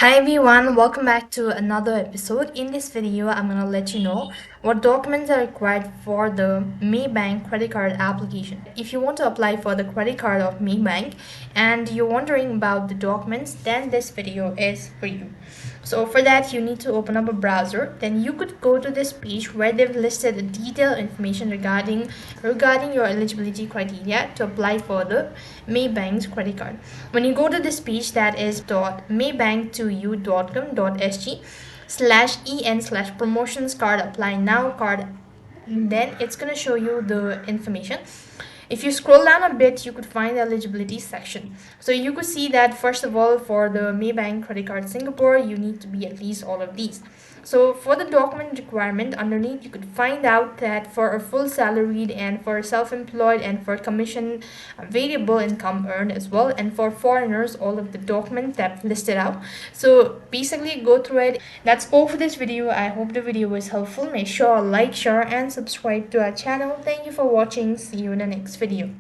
Hi everyone, welcome back to another episode. In this video, I'm gonna let you know what documents are required for the Maybank credit card application. If you want to apply for the credit card of Maybank and you're wondering about the documents, then this video is for you. So for that, you need to open up a browser. Then you could go to this page where they've listed detailed information regarding your eligibility criteria to apply for the Maybank's credit card. When you go to this page, that is maybank2u.com.sg/en/promotions card apply now card, then it's going to show you the information. If you scroll down a bit, you could find the eligibility section. So you could see that first of all, for the Maybank credit card Singapore, you need to be at least all of these. So for the document requirement underneath, you could find out that for a full salaried and for self-employed and for commission variable income earned as well, and for foreigners, all of the documents that listed out. So basically go through it. That's all for this video. I hope the video was helpful. Make sure to like, share and subscribe to our channel. Thank you for watching. See you in the next video.